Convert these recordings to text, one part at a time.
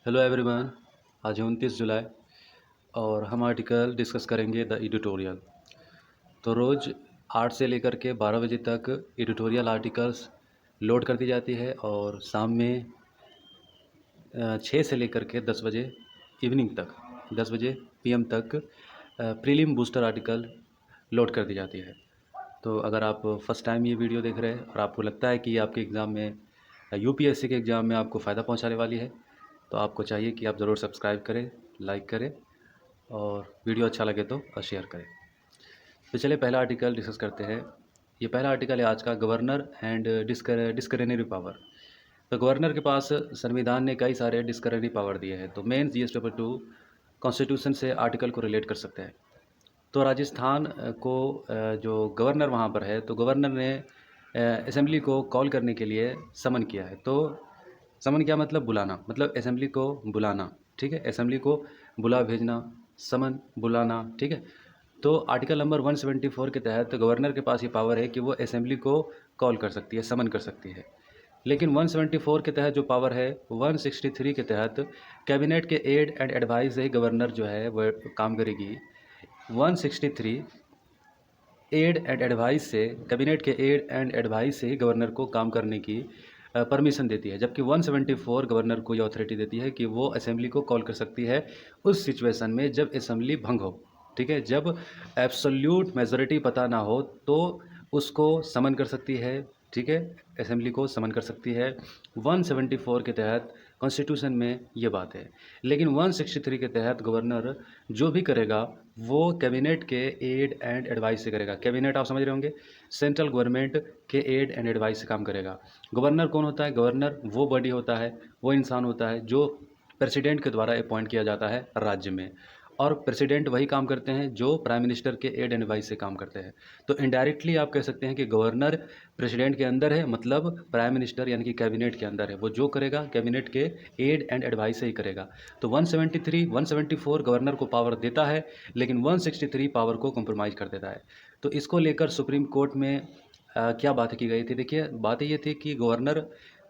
Hello everyone. आज है 29 जुलाई और हम आर्टिकल डिस्कस करेंगे द एडिटोरियल। तो रोज़ 8 से लेकर के 12 बजे तक एडिटोरियल आर्टिकल्स लोड कर दी जाती है और शाम में 6 से लेकर के 10 बजे इवनिंग तक 10 बजे पीएम तक प्रीलिम बूस्टर आर्टिकल लोड कर दी जाती है। तो अगर आप फर्स्ट टाइम ये वीडियो देख रहे हैं और आपको लगता है कि ये आपके एग्ज़ाम में यूपीएससी के एग्ज़ाम में आपको फ़ायदा पहुंचाने वाली है, तो आपको चाहिए कि आप ज़रूर सब्सक्राइब करें, लाइक करें और वीडियो अच्छा लगे तो शेयर करें। तो चलिए पहला आर्टिकल डिस्कस करते हैं। ये पहला आर्टिकल है आज का, गवर्नर एंड डिस्क्रिशनरी पावर। तो गवर्नर के पास संविधान ने कई सारे डिस्क्रिशनरी पावर दिए हैं। तो मेन जीएस पेपर 2 कॉन्स्टिट्यूशन से आर्टिकल को रिलेट कर सकते हैं। तो राजस्थान को जो गवर्नर वहाँ पर है, तो गवर्नर ने असेंबली को कॉल करने के लिए समन किया है। तो समन क्या मतलब? बुलाना, मतलब असेंबली को बुलाना। ठीक है, असेंबली को बुला भेजना, समन बुलाना। ठीक है, तो आर्टिकल नंबर 174 के तहत गवर्नर के पास ये पावर है कि वो असेंबली को कॉल कर सकती है, समन कर सकती है। लेकिन 174 के तहत जो पावर है, 163 के तहत कैबिनेट के एड एंड एडवाइस से ही गवर्नर जो है वो काम करेगी। 163 एड एंड एडवाइस से, कैबिनेट के एड एंड एडवाइस से ही गवर्नर को काम करने की परमिशन देती है, जबकि 174 गवर्नर को ये अथॉरिटी देती है कि वो असेंबली को कॉल कर सकती है उस सिचुएशन में जब असेंबली भंग हो। ठीक है, जब एब्सोल्यूट मेजॉरिटी पता ना हो तो उसको समन कर सकती है। ठीक है, असेंबली को समन कर सकती है। 174 के तहत कॉन्स्टिट्यूशन में ये बात है। लेकिन 163 के तहत गवर्नर जो भी करेगा वो कैबिनेट के एड एंड एडवाइस से करेगा। कैबिनेट आप समझ रहे होंगे, सेंट्रल गवर्नमेंट के एड एंड एडवाइस से काम करेगा। गवर्नर कौन होता है? गवर्नर वो बॉडी होता है, वो इंसान होता है जो प्रेसिडेंट के द्वारा अपॉइंट किया जाता है राज्य में, और प्रेसिडेंट वही काम करते हैं जो प्राइम मिनिस्टर के एड एंड एडवाइस से काम करते हैं। तो इनडायरेक्टली आप कह सकते हैं कि गवर्नर प्रेसिडेंट के अंदर है, मतलब प्राइम मिनिस्टर यानी कि कैबिनेट के अंदर है। वो जो करेगा कैबिनेट के एड एंड एडवाइस से ही करेगा। तो 173 174 गवर्नर को पावर देता है, लेकिन 163 पावर को कॉम्प्रोमाइज़ कर देता है। तो इसको लेकर सुप्रीम कोर्ट में क्या बात की गई थी? देखिए, बात ये थी कि गवर्नर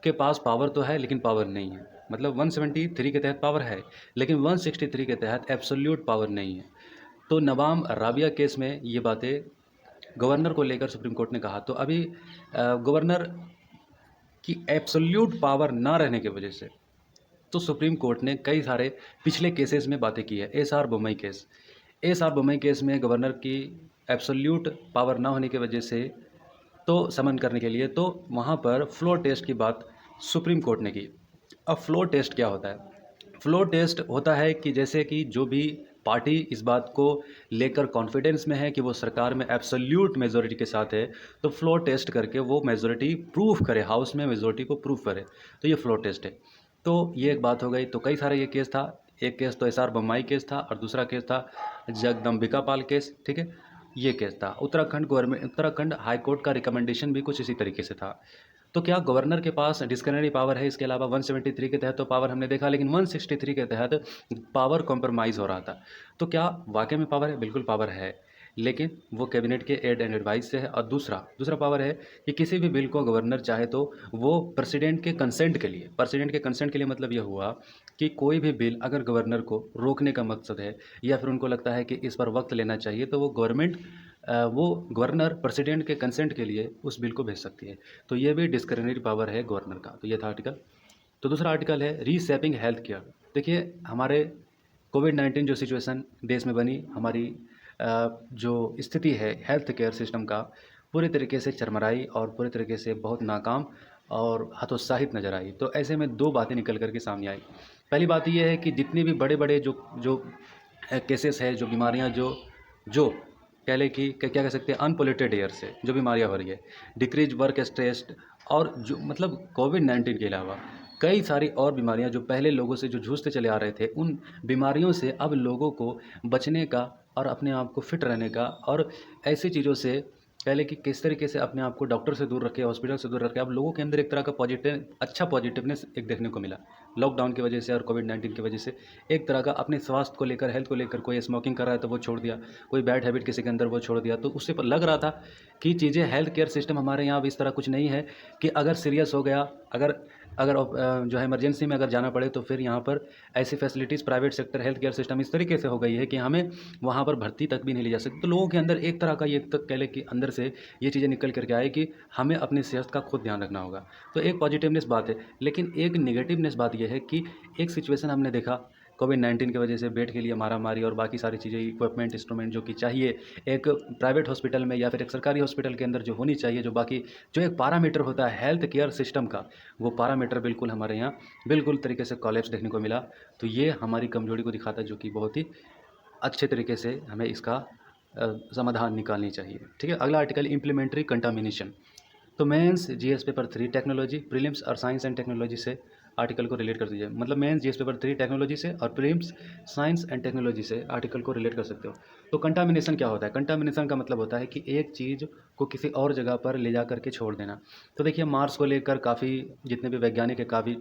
के पास पावर तो है लेकिन पावर नहीं है। मतलब 173 के तहत पावर है, लेकिन 163 के तहत एब्सोल्यूट पावर नहीं है। तो नवाम राबिया केस में ये बातें गवर्नर को लेकर सुप्रीम कोर्ट ने कहा। तो अभी गवर्नर की एब्सोल्यूट पावर ना रहने की वजह से तो सुप्रीम कोर्ट ने कई सारे पिछले केसेस में बातें की है। SR Bommai case, SR Bommai case में गवर्नर की एब्सोल्यूट पावर ना होने की वजह से तो समन करने के लिए तो वहाँ पर फ्लोर टेस्ट की बात सुप्रीम कोर्ट ने की। अब फ्लोर टेस्ट क्या होता है? फ्लोर टेस्ट होता है कि जैसे कि जो भी पार्टी इस बात को लेकर कॉन्फिडेंस में है कि वो सरकार में एब्सोल्यूट मेजोरिटी के साथ है, तो फ्लोर टेस्ट करके वो मेजोरिटी प्रूफ करे, हाउस में मेजोरिटी को प्रूफ करे। तो ये फ्लोर टेस्ट है। तो ये एक बात हो गई। तो कई सारे ये केस था। एक केस तो एसआर बम्बई केस था और दूसरा केस था जगदम्बिका पाल केस। ठीक है, ये केस था। Uttarakhand government, Uttarakhand high court का रिकमेंडेशन भी कुछ इसी तरीके से था। तो क्या गवर्नर के पास डिस्क्रिशनरी पावर है? इसके अलावा 173 के तहत तो पावर हमने देखा, लेकिन 163 के तहत पावर कॉम्प्रोमाइज़ हो रहा था। तो क्या वाकई में पावर है? बिल्कुल पावर है, लेकिन वो कैबिनेट के एड एंड एडवाइस से है। और दूसरा पावर है कि किसी भी बिल को गवर्नर चाहे तो वो प्रेसिडेंट के कंसेंट के लिए, प्रेसिडेंट के कंसेंट के लिए मतलब ये हुआ कि कोई भी बिल अगर गवर्नर को रोकने का मकसद है या फिर उनको लगता है कि इस पर वक्त लेना चाहिए, तो वो गवर्नर प्रेसिडेंट के कंसेंट के लिए उस बिल को भेज सकती है। तो ये भी डिस्क्रिशनरी पावर है गवर्नर का। तो ये था आर्टिकल। तो दूसरा आर्टिकल है रीसेपिंग हेल्थ केयर। देखिए, हमारे कोविड-19 जो सिचुएशन देश में बनी, हमारी जो स्थिति है हेल्थ केयर सिस्टम का, पूरी तरीके से चरमराई और पूरी तरीके से बहुत नाकाम और हतोत्साहित नज़र आई। तो ऐसे में दो बातें निकल कर के सामने आई। पहली बात ये है कि जितने भी बड़े बड़े जो जो केसेस है, जो बीमारियां जो कह लें कि क्या कह सकते हैं, अनपोल्यूटेड एयर से जो बीमारियां हो रही है, डिक्रीज वर्क स्ट्रेस, और जो मतलब कोविड-19 के अलावा कई सारी और बीमारियां जो पहले लोगों से जो जूझते चले आ रहे थे, उन बीमारियों से अब लोगों को बचने का और अपने आप को फिट रहने का और ऐसी चीज़ों से कह लें कि किस तरीके से अपने आप को डॉक्टर से दूर रखे, हॉस्पिटल से दूर रखे, अब लोगों के अंदर एक तरह का अच्छा पॉजिटिवनेस एक देखने को मिला। लॉकडाउन की वजह से और कोविड-19 की वजह से एक तरह का अपने स्वास्थ्य को लेकर, हेल्थ को लेकर, कोई स्मोकिंग कर रहा है तो वो छोड़ दिया, कोई बैड हैबिट किसी के अंदर वो छोड़ दिया। तो उससे लग रहा था कि चीज़ें, हेल्थ केयर सिस्टम हमारे यहाँ अब इस तरह कुछ नहीं है कि अगर सीरियस हो गया, अगर अगर जो है इमरजेंसी में अगर जाना पड़े तो फिर यहाँ पर ऐसी facilities private sector health care system इस तरीके से हो गई है कि हमें वहाँ पर भर्ती तक भी नहीं ली जा सकती। तो लोगों के अंदर एक तरह का ये तक कह लें कि अंदर से ये चीज़ें निकल कर के आए कि हमें अपनी सेहत का खुद ध्यान रखना होगा। तो एक पॉजिटिवनेस बात है, लेकिन एक नेगेटिवनेस बात ये है कि एक सिचुएशन हमने देखा कोविड-19 की वजह से बेड के लिए मारामारी और बाकी सारी चीज़ें, इक्विपमेंट, इंस्ट्रूमेंट जो कि चाहिए एक प्राइवेट हॉस्पिटल में या फिर एक सरकारी हॉस्पिटल के अंदर जो होनी चाहिए, जो एक पैरामीटर होता है हेल्थ केयर सिस्टम का, वो पैरामीटर बिल्कुल हमारे यहाँ बिल्कुल तरीके से कोलैप्स देखने को मिला। तो ये हमारी कमजोरी को दिखाता है, जो कि बहुत ही अच्छे तरीके से हमें इसका समाधान निकालनी चाहिए। ठीक है, अगला आर्टिकल इम्प्लीमेंट्री कंटामिनेशन। तो mains GS paper 3 technology, prelims और साइंस एंड टेक्नोलॉजी से आर्टिकल को रिलेट कर दीजिए। मतलब मेंस जीएस पेपर 3 टेक्नोलॉजी से और प्रीलिम्स साइंस एंड टेक्नोलॉजी से आर्टिकल को रिलेट कर सकते हो। तो कंटामिनेशन क्या होता है? कंटामिनेशन का मतलब होता है कि एक चीज़ को किसी और जगह पर ले जा करके छोड़ देना। तो देखिए मार्स को लेकर काफ़ी जितने भी वैज्ञानिक है काफ़ी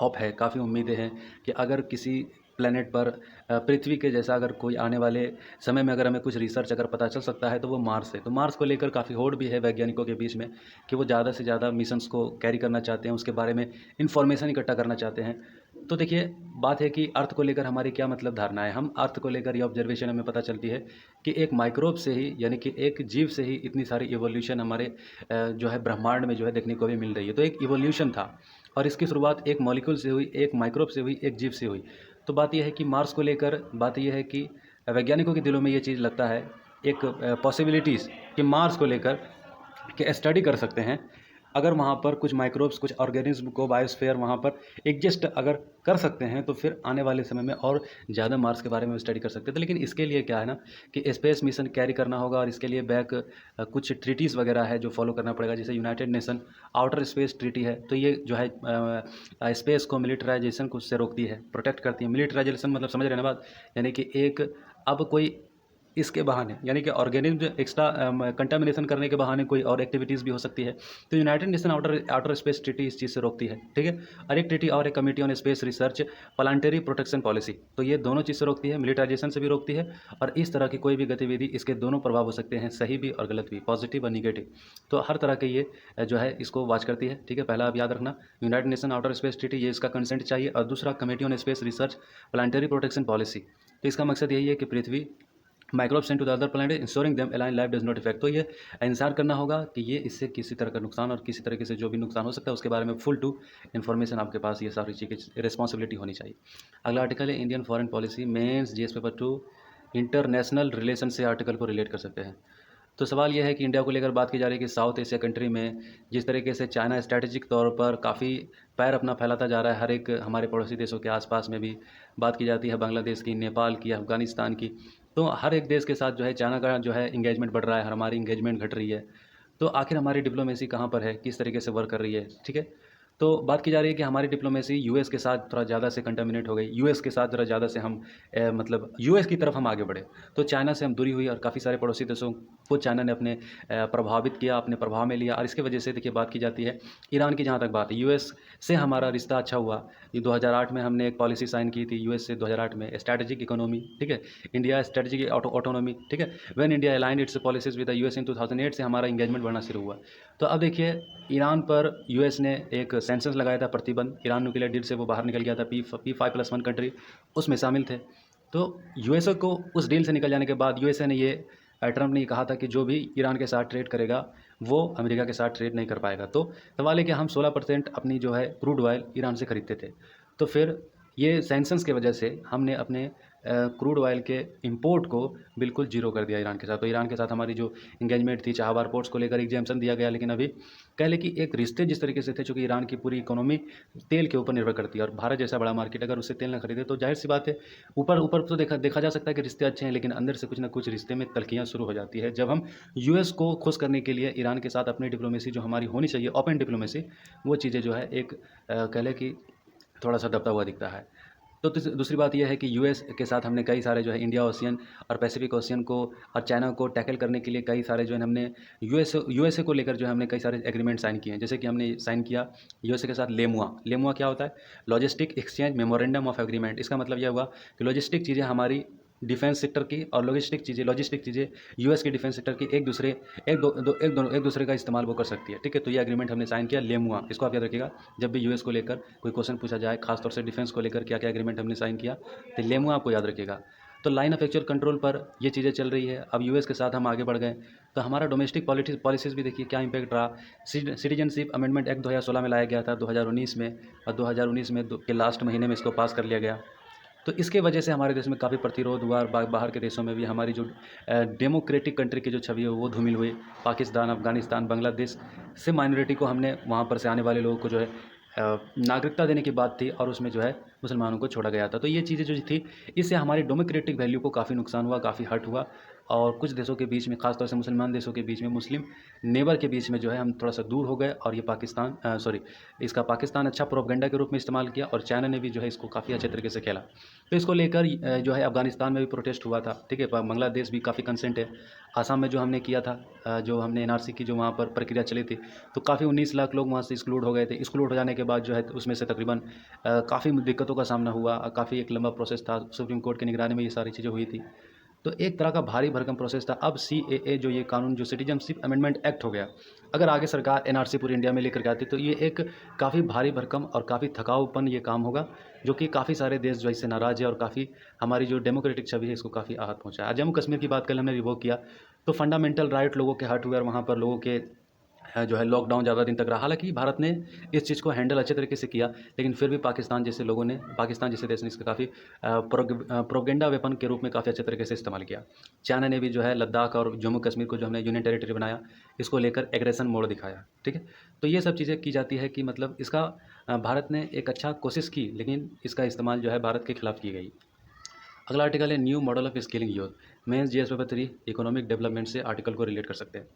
होप है, काफ़ी उम्मीदें हैं कि अगर किसी प्लेनेट पर पृथ्वी के जैसा अगर कोई आने वाले समय में अगर हमें कुछ रिसर्च अगर पता चल सकता है तो वो मार्स है। तो मार्स को लेकर काफ़ी होड़ भी है वैज्ञानिकों के बीच में कि वो ज़्यादा से ज़्यादा मिशंस को कैरी करना चाहते हैं, उसके बारे में इन्फॉर्मेशन इकट्ठा करना चाहते हैं। तो देखिए बात है कि अर्थ को लेकर हमारी क्या मतलब धारणा है। हम अर्थ को लेकर ये ऑब्जर्वेशन हमें पता चलती है कि एक माइक्रोब से ही यानी कि एक जीव से ही इतनी सारी इवोल्यूशन हमारे जो है ब्रह्मांड में जो है देखने को भी मिल रही है। तो एक इवोल्यूशन था और इसकी शुरुआत एक मॉलिक्यूल से हुई, एक माइक्रोब से हुई, एक जीव से हुई। तो बात यह है कि मार्स को लेकर बात यह है कि वैज्ञानिकों के दिलों में ये चीज़ लगता है एक पॉसिबिलिटीज़ कि मार्स को लेकर कि स्टडी कर सकते हैं। अगर वहाँ पर कुछ माइक्रोब्स, कुछ ऑर्गेनिज्म को बायोस्फीयर वहाँ पर एग्जिस्ट अगर कर सकते हैं तो फिर आने वाले समय में और ज़्यादा मार्स के बारे में स्टडी कर सकते हैं। तो लेकिन इसके लिए क्या है ना कि स्पेस मिशन कैरी करना होगा और इसके लिए कुछ ट्रीटीज़ वगैरह है जो फॉलो करना पड़ेगा, जैसे United nation outer space treaty है। तो ये जो है स्पेस को मिलिटराइजेशन को उससे रोकती है, प्रोटेक्ट करती है। मिलिटराइजेशन मतलब समझ रहे हैं ना बात, यानी कि एक अब कोई इसके बहाने यानी कि ऑर्गेनिज्म एक्स्ट्रा कंटामिनेशन करने के बहाने कोई और एक्टिविटीज़ भी हो सकती है। तो United nation outer outer space treaty इस चीज़ से रोकती है। ठीक है, और एक ट्रीटी और एक committee on space research planetary protection policy, तो ये दोनों चीज़ से रोकती है, मिलिटराइजेशन से भी रोकती है। और इस तरह की कोई भी गतिविधि, इसके दोनों प्रभाव हो सकते हैं, सही भी और गलत भी, पॉजिटिव और निगेटिव। तो हर तरह के ये जो है इसको वॉच करती है। ठीक है, पहला आप याद रखना united nation outer space treaty, ये इसका कंसेंट चाहिए। और दूसरा committee on space research planetary protection policy, तो इसका मकसद यही है कि पृथ्वी microbe send to the other planet ensuring them alien life does not effect. तो ये इंसार करना होगा कि ये इससे किसी तरह का नुकसान और किसी तरीके से जो भी नुकसान हो सकता है उसके बारे में फुल टू इन्फॉर्मेशन आपके पास, ये सारी चीज़ की रिस्पॉन्सिबिलिटी होनी चाहिए। अगला आर्टिकल है Indian foreign policy mains GS paper 2 international relation से आर्टिकल को रिलेट कर सकते हैं। तो सवाल यह है कि इंडिया को लेकर बात की जा रही है कि साउथ एशिया कंट्री में जिस तरीके से चाइना स्ट्रैटेजिक तौर पर काफ़ी पैर अपना फैलाता जा रहा है, हर एक हमारे पड़ोसी देशों के आसपास में भी बात की जाती है, बांग्लादेश की, नेपाल की, अफगानिस्तान की। तो हर एक देश के साथ जो है चाइना का जो है इंगेजमेंट बढ़ रहा है, हमारी इंगेजमेंट घट रही है। तो आखिर हमारी डिप्लोमेसी कहाँ पर है, किस तरीके से वर्क कर रही है? ठीक है, तो बात की जा रही है कि हमारी डिप्लोमेसी यूएस के साथ थोड़ा ज़्यादा से कंटामिनेट हो गई, यूएस के साथ ज़रा ज़्यादा से हम मतलब यूएस की तरफ हम आगे बढ़े। तो चाइना से हम दूरी हुई और काफ़ी सारे पड़ोसी देशों को चाइना ने अपने प्रभावित किया, अपने प्रभाव में लिया। और इसकी वजह से देखिए बात की जाती है ईरान की, जहाँ तक बात है यूएस से हमारा रिश्ता अच्छा हुआ। ये 2008 में हमने एक पॉलिसी साइन की थी यूएस से, 2008 में स्ट्रैटेजिक इकोनॉमी। ठीक है, इंडिया स्ट्रैटेजिक ऑटोनॉमी। ठीक है, when India aligned its policies with the US in 2008 से हमारा इंगेजमेंट बढ़ना शुरू हुआ। तो अब देखिए ईरान पर यूएस ने एक सेंसस लगाया था, प्रतिबंध। ईरान न्यूक्लियर डील से वो बाहर निकल गया था, P5+1 कंट्री उसमें शामिल थे। तो यूएसए को उस डील से निकल जाने के बाद यूएसए ने ये ट्रंप ने कहा था कि जो भी ईरान के साथ ट्रेड करेगा वो अमेरिका के साथ ट्रेड नहीं कर पाएगा। तो सवाल है कि हम 16% अपनी जो है क्रूड ऑयल ईरान से ख़रीदते थे। तो फिर ये सैंक्शंस की वजह से हमने अपने क्रूड ऑयल के इंपोर्ट को बिल्कुल जीरो कर दिया ईरान के साथ। तो ईरान के साथ हमारी जो इंगेजमेंट थी, चाबहार पोर्ट्स को लेकर एग्जाम्पशन दिया गया, लेकिन अभी कह लें कि एक रिश्ते जिस तरीके से थे, चूँकि ईरान की पूरी इकोनॉमी तेल के ऊपर निर्भर करती है और भारत जैसा बड़ा मार्केट अगर उससे तेल ना खरीदे तो जाहिर सी बात है ऊपर ऊपर तो देखा जा सकता है कि रिश्ते अच्छे हैं, लेकिन अंदर से कुछ ना कुछ रिश्ते में तल्खियाँ शुरू हो जाती है जब हम यूएस को खुश करने के लिए ईरान के साथ अपनी डिप्लोमेसी जो हमारी होनी चाहिए ओपन डिप्लोमेसी, वो चीज़ें जो है एक कह लें कि थोड़ा सा दबता हुआ दिखता है। तो दूसरी बात यह है कि यूएस के साथ हमने कई सारे जो है इंडिया ओशियन और पैसिफिक ओशियन को और चाइना को टैकल करने के लिए कई सारे जो है हमने यूएसए को लेकर जो है हमने कई सारे एग्रीमेंट साइन किए हैं। जैसे कि हमने साइन किया यूएसए के साथ लेमुआ क्या होता है? Logistic exchange memorandum of agreement. इसका मतलब यह हुआ कि लॉजिस्टिक चीज़ें हमारी डिफेंस सेक्टर की और लॉजिस्टिक चीज़ें यूएस की डिफेंस सेक्टर की एक दूसरे का इस्तेमाल वो कर सकती है। ठीक है, तो ये एग्रीमेंट हमने साइन किया लेमुआ, इसको आप याद रखिएगा। जब भी यूएस को लेकर कोई क्वेश्चन पूछा जाए, खासतौर से डिफेंस को लेकर क्या क्या एग्रीमेंट हमने साइन किया, तो लेमुआ आपको याद रखिएगा। तो लाइन ऑफ एक्चुअल कंट्रोल पर ये चीज़ें चल रही है। अब यूएस के साथ हम आगे बढ़ गए तो हमारा डोमेस्टिक पॉलिसीज़ भी देखिए क्या इम्पैक्ट रहा। सिटीजनशिप अमेंडमेंट एक्ट 2016 में लाया गया था 2019 में, और 2019 में के लास्ट महीने में इसको पास कर लिया गया। तो इसके वजह से हमारे देश में काफ़ी प्रतिरोध हुआ और बाहर के देशों में भी हमारी जो डेमोक्रेटिक कंट्री की जो छवि है वो धूमिल हुई। पाकिस्तान, अफगानिस्तान, बांग्लादेश से माइनॉरिटी को हमने वहाँ पर से आने वाले लोगों को जो है नागरिकता देने की बात थी और उसमें जो है मुसलमानों को छोड़ा गया था। तो ये चीज़ें जो थी, इससे हमारी डेमोक्रेटिक वैल्यू को काफ़ी नुकसान हुआ, काफ़ी हर्ट हुआ। और कुछ देशों के बीच में, खासतौर से मुसलमान देशों के बीच में, मुस्लिम नेबर के बीच में जो है हम थोड़ा सा दूर हो गए। और ये इसका पाकिस्तान अच्छा प्रोपेगेंडा के रूप में इस्तेमाल किया और चाइना ने भी जो है इसको काफ़ी अच्छे तरीके से खेला। तो इसको लेकर जो है अफगानिस्तान में भी प्रोटेस्ट हुआ था। ठीक है, बांग्लादेश भी काफ़ी कंसेंट है। आसाम में जो हमने किया था, जो हमने एनआरसी की जो वहाँ पर प्रक्रिया चली थी, तो काफ़ी 19 लाख लोग वहाँ से एक्सक्लूड हो गए थे। एक्सक्लूड हो जाने के बाद जो है उसमें से तकरीबन काफ़ी दिक्कतों का सामना हुआ। काफ़ी एक लंबा प्रोसेस था, सुप्रीम कोर्ट की निगरानी में ये सारी चीज़ें हुई थी। तो एक तरह का भारी भरकम प्रोसेस था। अब सीएए जो ये कानून, जो सिटीजनशिप अमेंडमेंट एक्ट हो गया, अगर आगे सरकार एनआरसी पूरी इंडिया में लेकर के आती तो ये एक काफ़ी भारी भरकम और काफ़ी थकाऊपन ये काम होगा, जो कि काफ़ी सारे देश जो इससे नाराज़ है और काफ़ी हमारी जो डेमोक्रेटिक छवि है इसको काफ़ी आहत पहुँचा है। जम्मू कश्मीर की बात कल हमने रिवोक किया तो फंडामेंटल राइट लोगों के हर्ट हुए और वहाँ पर लोगों के जो है लॉकडाउन ज़्यादा दिन तक रहा। हालांकि भारत ने इस चीज़ को हैंडल अच्छे तरीके से किया, लेकिन फिर भी पाकिस्तान जैसे देश ने इसका काफ़ी प्रोपेगेंडा वेपन के रूप में काफ़ी अच्छे तरीके से इस्तेमाल किया। चाइना ने भी जो है लद्दाख और जम्मू कश्मीर को जो हमने यूनियन टेरिटरी बनाया, इसको लेकर एग्रेशन मोड दिखाया। ठीक है, तो ये सब चीज़ें की जाती है कि मतलब इसका भारत ने एक अच्छा कोशिश की, लेकिन इसका इस्तेमाल जो है भारत के खिलाफ की गई। अगला आर्टिकल है new model of skilling youth. Mains GS paper 3 economic development से आर्टिकल को रिलेट कर सकते हैं।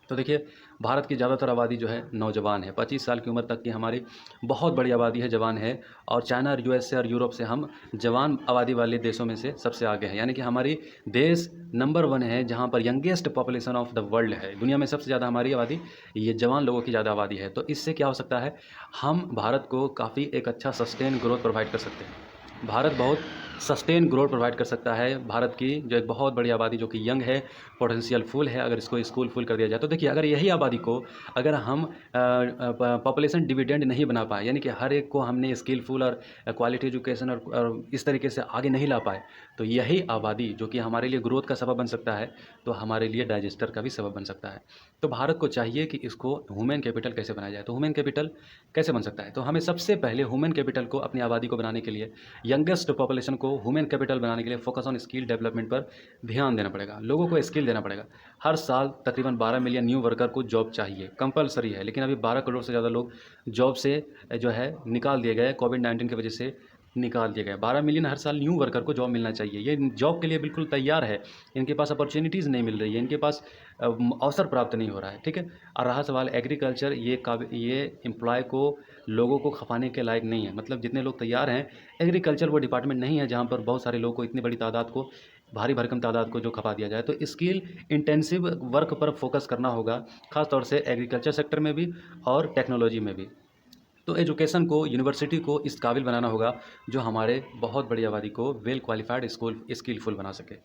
तो देखिए, भारत की ज़्यादातर आबादी जो है नौजवान है। 25 साल की उम्र तक की हमारी बहुत बड़ी आबादी है, जवान है। और चाइना और यूएस से और यूरोप से हम जवान आबादी वाले देशों में से सबसे आगे हैं। यानी कि हमारी देश नंबर 1 है जहाँ पर youngest population of the world है। दुनिया में सबसे ज़्यादा हमारी आबादी, ये जवान लोगों की ज़्यादा आबादी है। तो इससे क्या हो सकता है, हम भारत को काफ़ी एक अच्छा सस्टेन ग्रोथ प्रोवाइड कर सकते हैं। भारत बहुत सस्टेन ग्रोथ प्रोवाइड कर सकता है। भारत की जो एक बहुत बड़ी आबादी जो कि यंग है, पोटेंशियल फुल है, अगर इसको स्कूल फुल कर दिया जाए तो देखिए, अगर यही आबादी को अगर हम पॉपुलेशन डिविडेंड नहीं बना पाए, यानी कि हर एक को हमने स्किलफुल और क्वालिटी एजुकेशन और इस तरीके से आगे नहीं ला पाए, तो यही आबादी जो कि हमारे लिए ग्रोथ का सबब बन सकता है, तो हमारे लिए डाइजेस्टर का भी सबब बन सकता है। तो भारत को चाहिए कि इसको ह्यूमन कैपिटल कैसे बनाया जाए। तो ह्यूमन कैपिटल कैसे बन सकता है, तो हमें सबसे पहले ह्यूमन कैपिटल को, अपनी आबादी को बनाने के लिए, यंगेस्ट पॉपुलेशन को ह्यूमन कैपिटल बनाने के लिए फोकस ऑन स्किल डेवलपमेंट पर ध्यान देना पड़ेगा। लोगों को स्किल देना पड़ेगा। हर साल तकरीबन 12 मिलियन न्यू वर्कर को जॉब चाहिए, कंपलसरी है। लेकिन अभी 12 करोड़ से ज़्यादा लोग जॉब से जो है निकाल दिए गए, कोविड-19 की वजह से निकाल दिए गए। 12 मिलियन हर साल न्यू वर्कर को जॉब मिलना चाहिए। ये जॉब के लिए बिल्कुल तैयार है, इनके पास अपॉर्चुनिटीज़ नहीं मिल रही है, इनके पास अवसर प्राप्त नहीं हो रहा है। ठीक है, और रहा सवाल एग्रीकल्चर, ये एम्प्लॉय को, लोगों को खपाने के लायक नहीं है। मतलब जितने लोग तैयार हैं, एग्रीकल्चर वो डिपार्टमेंट नहीं है जहाँ पर बहुत सारे लोगों को, इतनी बड़ी तादाद को, भारी भरकम तादाद को जो खपा दिया जाए। तो स्किल इंटेंसिव वर्क पर फोकस करना होगा, ख़ास तौर से एग्रीकल्चर सेक्टर में भी और टेक्नोलॉजी में भी। तो एजुकेशन को, यूनिवर्सिटी को इस काबिल बनाना होगा जो हमारे बहुत बड़ी आबादी को वेल क्वालिफाइड स्किलफुल बना सके।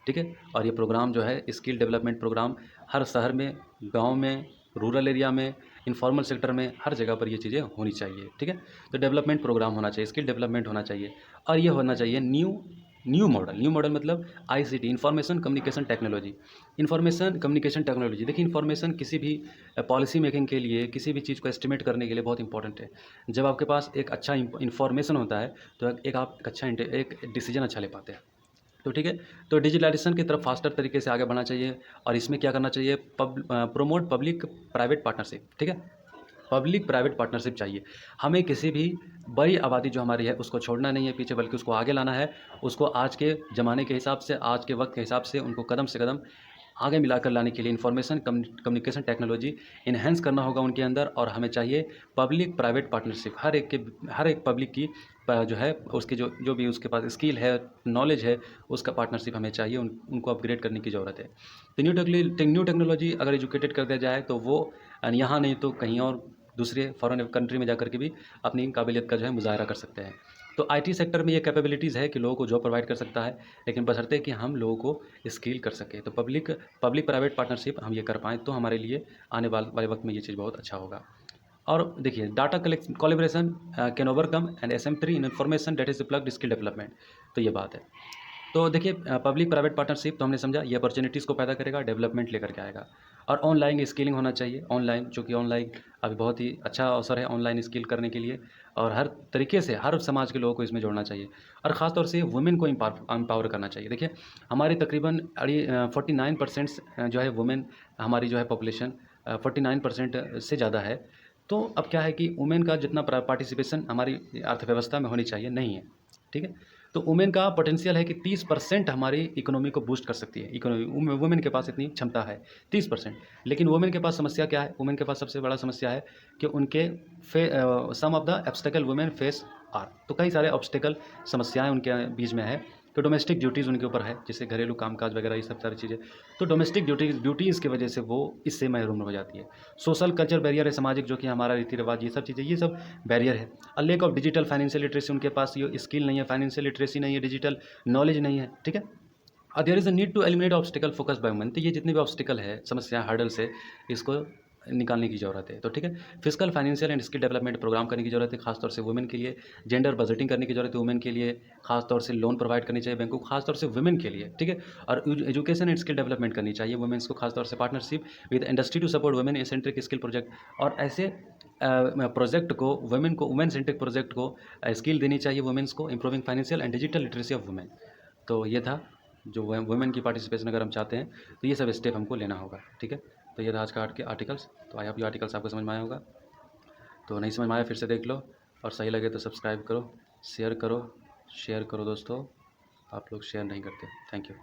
ठीक है, और ये प्रोग्राम जो है, स्किल डेवलपमेंट प्रोग्राम, हर शहर में, गांव में, रूरल एरिया में, इनफॉर्मल सेक्टर में, हर जगह पर ये चीज़ें होनी चाहिए। ठीक है, तो डेवलपमेंट प्रोग्राम होना चाहिए, स्किल डेवलपमेंट होना चाहिए। और ये होना चाहिए न्यू मॉडल मतलब ICT, information communication technology. Information communication technology, देखिए इंफॉर्मेशन किसी भी पॉलिसी मेकिंग के लिए, किसी भी चीज़ को एस्टिमेट करने के लिए बहुत इंपॉर्टेंट है। जब आपके पास एक अच्छा इंफॉर्मेशन होता है तो आप एक डिसीजन अच्छा ले पाते हैं। तो ठीक है, तो डिजिटलाइजेशन की तरफ फास्टर तरीके से आगे बढ़ना चाहिए। और इसमें क्या करना चाहिए, प्रोमोट पब्लिक प्राइवेट पार्टनरशिप। ठीक है, पब्लिक प्राइवेट पार्टनरशिप चाहिए। हमें किसी भी बड़ी आबादी जो हमारी है उसको छोड़ना नहीं है पीछे, बल्कि उसको आगे लाना है। उसको आज के ज़माने के हिसाब से, आज के वक्त के हिसाब से उनको कदम से कदम आगे मिलाकर लाने के लिए इंफॉर्मेशन कम्युनिकेशन टेक्नोलॉजी इन्हेंस करना होगा उनके अंदर। और हमें चाहिए पब्लिक प्राइवेट पार्टनरशिप। हर एक पब्लिक की जो है, उसकी जो भी उसके पास स्किल है, नॉलेज है, उसका पार्टनरशिप हमें चाहिए। उनको अपग्रेड करने की ज़रूरत है। तो न्यू टेक्नोलॉजी अगर एजुकेटेड कर दिया जाए तो वो यहाँ नहीं तो कहीं और दूसरे फॉरेन कंट्री में जाकर के भी अपनी काबिलियत का जो है मुज़ाहरा कर सकते हैं। तो आईटी सेक्टर में ये कैपेबिलिटीज़ है कि लोगों को जॉब प्रोवाइड कर सकता है, लेकिन बशर्ते कि हम लोगों को स्किल कर सकें। तो पब्लिक पब्लिक प्राइवेट पार्टनरशिप हम ये कर पाएँ तो हमारे लिए आने वाले वक्त में ये चीज़ बहुत अच्छा होगा। और देखिए data collect collaboration can overcome and asymmetry in information that is plugged skill development. तो ये बात है। तो देखिए पब्लिक प्राइवेट पार्टनरशिप तो हमने समझा ये अपॉर्चुनिटीज़ को पैदा करेगा, डेवलपमेंट लेकर के आएगा। और ऑनलाइन स्किलिंग होना चाहिए, ऑनलाइन, चूँकि ऑनलाइन अभी बहुत ही अच्छा अवसर है ऑनलाइन स्किल करने के लिए, और हर तरीके से हर समाज के लोगों को इसमें जोड़ना चाहिए, और ख़ास तौर से वुमेन को एम्पावर करना चाहिए। देखिए हमारी तकरीबन 49% जो है वुमेन, हमारी जो है पॉपुलेशन 49% से ज़्यादा है। तो अब क्या है कि वुमेन का जितना पार्टिसिपेशन हमारी अर्थव्यवस्था में होनी चाहिए नहीं है, ठीक है। तो वुमेन का पोटेंशियल है कि 30% हमारी इकोनॉमी को बूस्ट कर सकती है। इकोनॉमी वुमेन के पास इतनी क्षमता है 30%। लेकिन वुमेन के पास समस्या क्या है? वुमेन के पास सबसे बड़ा समस्या है कि उनके some of the obstacle women face are, तो कई सारे ऑब्स्टेकल समस्याएं उनके बीच में है कि डोमेस्टिक ड्यूटीज़ उनके ऊपर है, जैसे घरेलू कामकाज वगैरह ये सब सारी चीज़ें। तो डोमेस्टिक ड्यूटीज़ की वजह से वो इससे महरूम हो जाती है। सोशल कल्चर बैरियर है, सामाजिक जो कि हमारा रीति रिवाज, ये सब चीज़ें, ये सब बैरियर है। Lack of digital financial literacy, उनके पास ये स्किल नहीं है, फाइनेंशियल लिटरेसी नहीं है, डिजिटल नॉलेज नहीं है, ठीक है। और there is a need to eliminate obstacle focus by women. तो ये जितने भी ऑब्स्टिकल है, समस्या, हर्डल्स है, इसको निकालने की ज़रूरत है। तो ठीक है, physical financial and skill development program करने की ज़रूरत है, खासतौर से वुमेन के लिए। जेंडर बजटिंग करने की ज़रूरत है वुमेन के लिए, खासतौर से लोन प्रोवाइड करनी चाहिए बैंक को, खासतौर से वुमेन के लिए, ठीक है। और एजुकेशन एंड स्किल डेवलपमेंट करनी चाहिए वुमेन्स को, खासतौर से partnership with industry to support women centric skill project. और ऐसे प्रोजेक्ट को वुमेन सेंट्रिक प्रोजेक्ट को स्किल देनी चाहिए वुमेन्स को, improving financial and digital literacy of women. तो ये था जो वुमेन की पार्टिसिपेशन अगर हम चाहते हैं तो ये सब स्टेप हमको लेना होगा, ठीक है। तो ये था आज का आर्टिकल्स। तो आई होप ये आर्टिकल्स आपको समझ में आया होगा। तो नहीं समझ में आया फिर से देख लो, और सही लगे तो सब्सक्राइब करो, शेयर करो दोस्तों। आप लोग शेयर नहीं करते। Thank you.